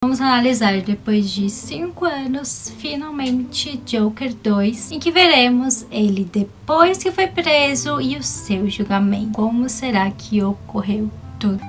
Vamos analisar depois de 5 anos, finalmente, Joker 2, em que veremos ele depois que foi preso e o seu julgamento. Como será que ocorreu tudo?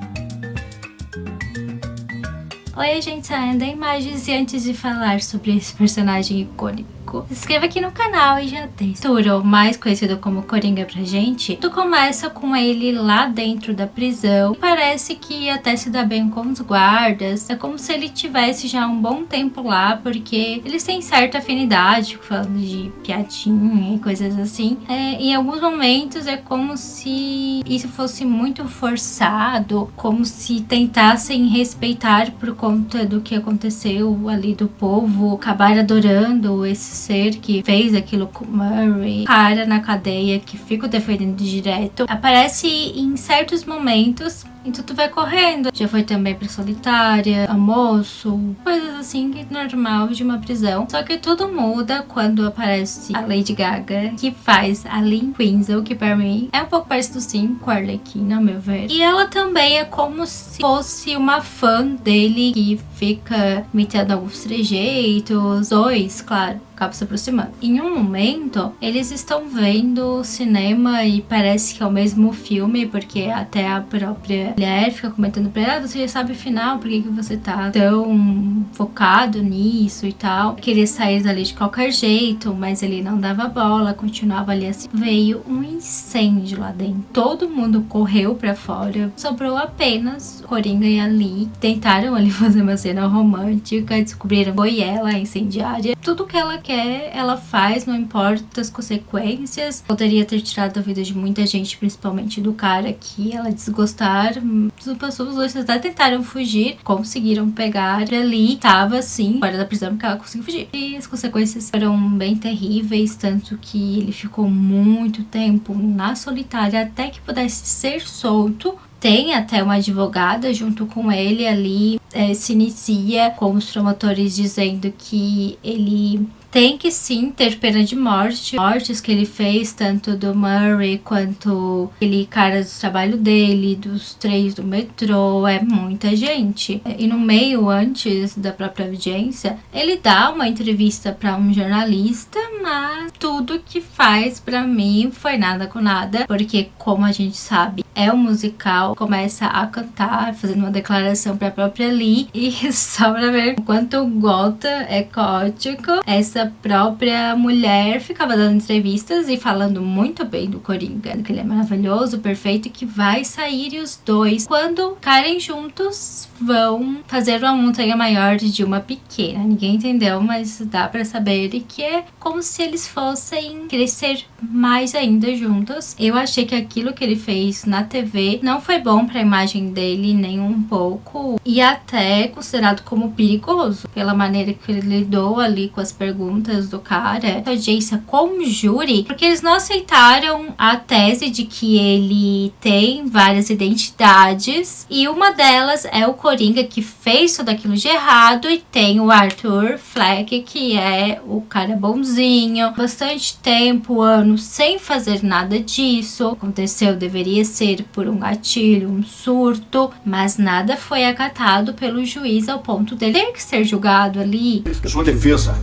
Oi, gente, Sandra Imagens, e antes de falar sobre esse personagem icônico, se inscreva aqui no canal e já deixa. Turo, mais conhecido como Coringa pra gente, tudo começa com ele lá dentro da prisão. Parece que até se dá bem com os guardas. É como se ele tivesse já um bom tempo lá, porque eles têm certa afinidade, falando de piadinha e coisas assim. Em alguns momentos é como se isso fosse muito forçado, como se tentassem respeitar por conta do que aconteceu ali do povo, acabar adorando esse ser que fez aquilo com Murray, cara na cadeia que fica defendendo direto. Aparece em certos momentos e tudo vai correndo. Já foi também pra solitária, almoço, coisas assim que é normal de uma prisão. Só que tudo muda quando aparece a Lady Gaga, que faz a Lynn Quinzel, que pra mim é um pouco parecido sim com a Arlequina, ao meu ver. E ela também é como se fosse uma fã dele que fica imitando alguns trejeitos. Dois, claro, acaba se aproximando. Em um momento, eles estão vendo cinema e parece que é o mesmo filme, porque até a própria mulher fica comentando pra ela: você já sabe o final, por que você tá tão focado nisso e tal. Queria sair dali de qualquer jeito, mas ele não dava bola, continuava ali assim. Veio um incêndio lá dentro, todo mundo correu pra fora, sobrou apenas Coringa e a Lee. Tentaram ali fazer uma cena romântica, descobriram que foi ela a incendiária. Tudo que ela quer, ela faz, não importa as consequências. Poderia ter tirado a vida de muita gente, principalmente do cara que ela desgostar. Os dois até tentaram fugir, conseguiram pegar. Ali tava assim, fora da prisão, porque ela conseguiu fugir. E as consequências foram bem terríveis, tanto que ele ficou muito tempo na solitária até que pudesse ser solto. Tem até uma advogada junto com ele ali, se inicia com os promotores dizendo que ele tem que sim ter pena de morte. Mortes que ele fez, tanto do Murray quanto aquele cara do trabalho dele, dos 3 do metrô, é muita gente. E no meio, antes da própria audiência, ele dá uma entrevista para um jornalista, mas tudo que faz pra mim foi nada com nada, porque como a gente sabe, é um musical, começa a cantar, fazendo uma declaração pra própria Lee, e só pra ver o quanto o Gota é caótico, essa própria mulher ficava dando entrevistas e falando muito bem do Coringa, que ele é maravilhoso, perfeito, e que vai sair, e os dois, quando ficarem juntos, vão fazer uma montanha maior de uma pequena. Ninguém entendeu, mas dá pra saber que é como se eles fossem crescer mais ainda juntos. Eu achei que aquilo que ele fez na TV não foi bom pra imagem dele nem um pouco, e até considerado como perigoso pela maneira que ele lidou ali com as perguntas do cara, a audiência com o júri, porque eles não aceitaram a tese de que ele tem várias identidades, e uma delas é o Coringa que fez tudo aquilo de errado, e tem o Arthur Fleck, que é o cara bonzinho, bastante tempo, anos, sem fazer nada disso. Aconteceu, deveria ser por um gatilho, um surto, mas nada foi acatado pelo juiz ao ponto dele ter que ser julgado ali. Sua defesa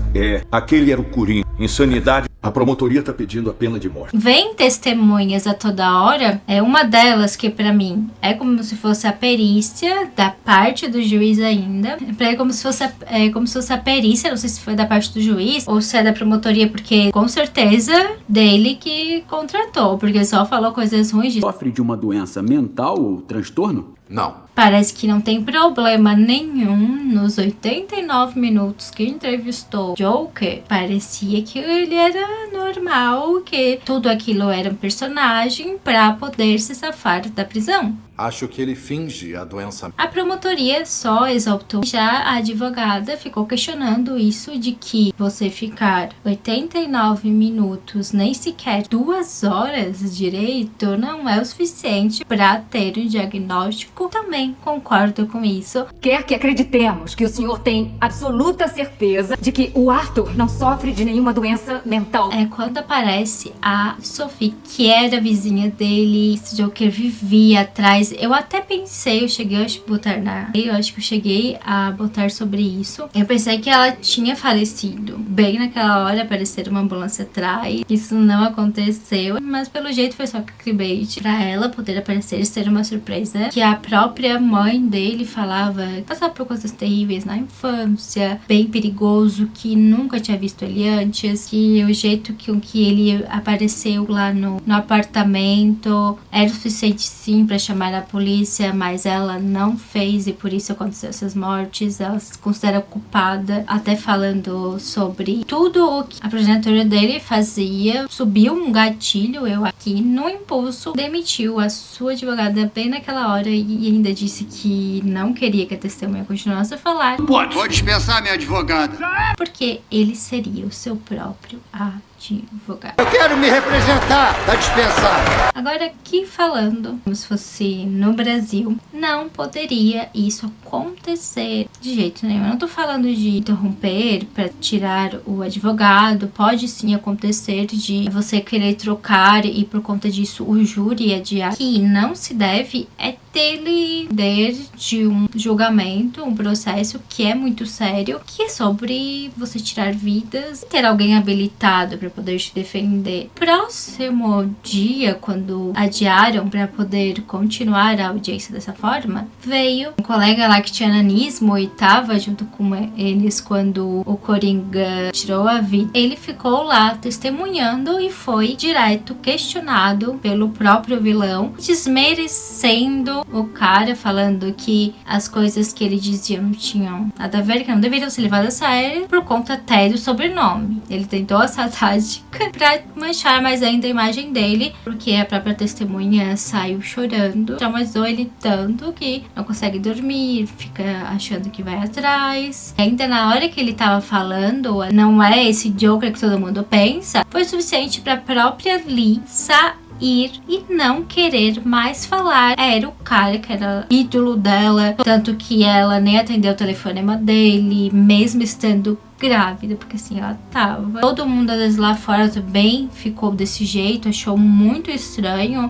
aquele era o Coringa. Insanidade. A promotoria tá pedindo a pena de morte. Vem testemunhas a toda hora. Uma delas que pra mim é como se fosse a perícia da parte do juiz ainda. É como se fosse a perícia, não sei se foi da parte do juiz ou se é da promotoria, porque com certeza dele que contratou, porque só falou coisas ruins. Sofre de uma doença mental ou transtorno? Não. Parece que não tem problema nenhum nos 89 minutos que entrevistou Joker. Parecia que ele era normal, que tudo aquilo era um personagem pra poder se safar da prisão. Acho que ele finge a doença. A promotoria só exaltou. Já a advogada ficou questionando isso de que você ficar 89 minutos, nem sequer 2 horas direito, não é o suficiente para ter um diagnóstico. Também concordo com isso. Quer que acreditemos que o senhor tem absoluta certeza de que o Arthur não sofre de nenhuma doença mental. Quando aparece a Sophie, que era vizinha dele, esse Joker vivia atrás Mas eu até pensei, eu cheguei eu cheguei a botar sobre isso. Eu pensei que ela tinha falecido. Bem naquela hora, aparecer uma ambulância atrás. Isso não aconteceu, mas pelo jeito foi só clickbait pra ela poder aparecer e ser uma surpresa. Que a própria mãe dele falava passar por coisas terríveis na infância, bem perigoso, que nunca tinha visto ele antes, que o jeito que ele apareceu lá no apartamento era o suficiente sim pra chamar a polícia, mas ela não fez e por isso aconteceu essas mortes. Ela se considera culpada, até falando sobre tudo o que a progenitora dele fazia. Subiu um gatilho, eu aqui, no impulso, demitiu a sua advogada bem naquela hora e ainda disse que não queria que a testemunha continuasse a falar. Pode dispensar minha advogada. Porque ele seria o seu próprio advogado. Eu quero me representar, tá dispensado. Agora aqui falando como se fosse no Brasil, não poderia isso acontecer de jeito nenhum. Eu não tô falando de interromper para tirar o advogado, pode sim acontecer de você querer trocar e por conta disso o júri adiar. Que não se deve é dele de um julgamento, um processo que é muito sério, que é sobre você tirar vidas e ter alguém habilitado para poder te defender. Próximo dia, quando adiaram para poder continuar a audiência dessa forma, veio um colega lá que tinha nanismo e tava junto com eles quando o Coringa tirou a vida. Ele ficou lá testemunhando e foi direto questionado pelo próprio vilão, desmerecendo o cara, falando que as coisas que ele dizia não tinham nada a ver, que não deveriam ser levadas a sério por conta até do sobrenome. Ele tentou essa tática pra manchar mais ainda a imagem dele, porque a própria testemunha saiu chorando, traumatizou ele tanto que não consegue dormir, fica achando que vai atrás. Ainda na hora que ele tava falando, não é esse Joker que todo mundo pensa, foi suficiente pra própria Lee sair e não querer mais falar. Era o cara que era ídolo dela, tanto que ela nem atendeu o telefonema dele, mesmo estando grávida, porque assim ela tava. Todo mundo às vezes lá fora também ficou desse jeito, achou muito estranho.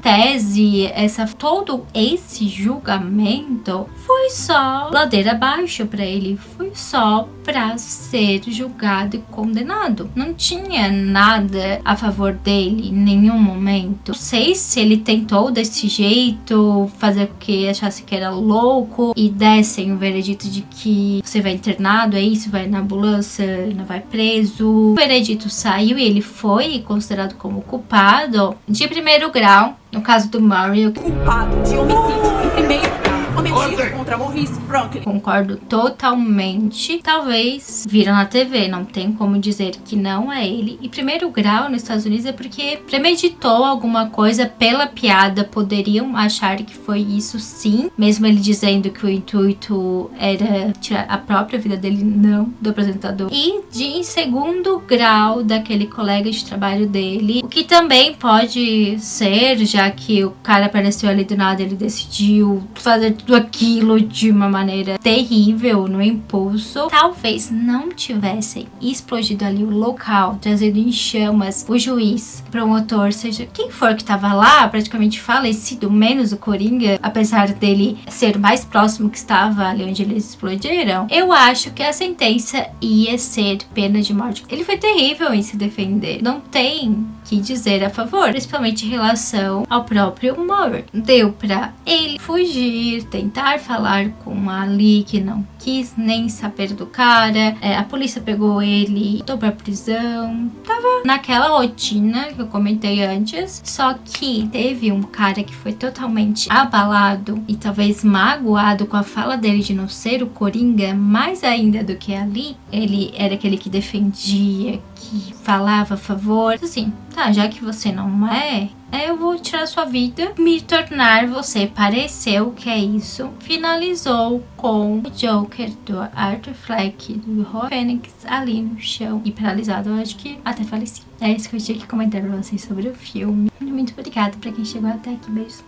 Todo esse julgamento foi só ladeira abaixo pra ele, foi só pra ser julgado e condenado. Não tinha nada a favor dele em nenhum momento. Não sei se ele tentou desse jeito fazer com que achasse que era louco e dessem o veredito de que você vai internado, é isso, vai na ambulância, não vai preso. O veredito saiu e ele foi considerado como culpado de primeiro grau. No caso do Murray, culpado de homicídio em primeiro grau cometido contra Maurice Franklin. Concordo totalmente. Talvez viram na TV, não tem como dizer que não é ele. E primeiro grau nos Estados Unidos é porque premeditou alguma coisa pela piada. Poderiam achar que foi isso sim, mesmo ele dizendo que o intuito era tirar a própria vida dele, não do apresentador. E de segundo grau daquele colega de trabalho dele, o que também pode ser, já que o cara apareceu ali do nada, ele decidiu fazer tudo aquilo de uma maneira terrível, no impulso. Talvez não tivessem explodido ali o local, trazendo em chamas o juiz, promotor, seja quem for que tava lá, praticamente falecido, menos o Coringa, apesar dele ser mais próximo que estava ali onde eles explodiram. Eu acho que a sentença ia ser pena de morte. Ele foi terrível em se defender, não tem que dizer a favor, principalmente em relação ao próprio Murray. Deu pra ele fugir, tentar falar com a Lee, que não quis nem saber do cara. A polícia pegou ele, botou pra prisão. Tava naquela rotina que eu comentei antes, só que teve um cara que foi totalmente abalado e talvez magoado com a fala dele de não ser o Coringa, mais ainda do que a Lee. Ele era aquele que defendia, que falava a favor. Assim, tá, já que você não é, eu vou tirar sua vida, me tornar você. Pareceu que é isso. Finalizou com o Joker do Arthur Fleck, do Joaquin Phoenix, ali no chão e paralisado. Eu acho que até faleci. É isso que eu tinha que comentar pra vocês sobre o filme. Muito obrigada pra quem chegou até aqui. Beijos.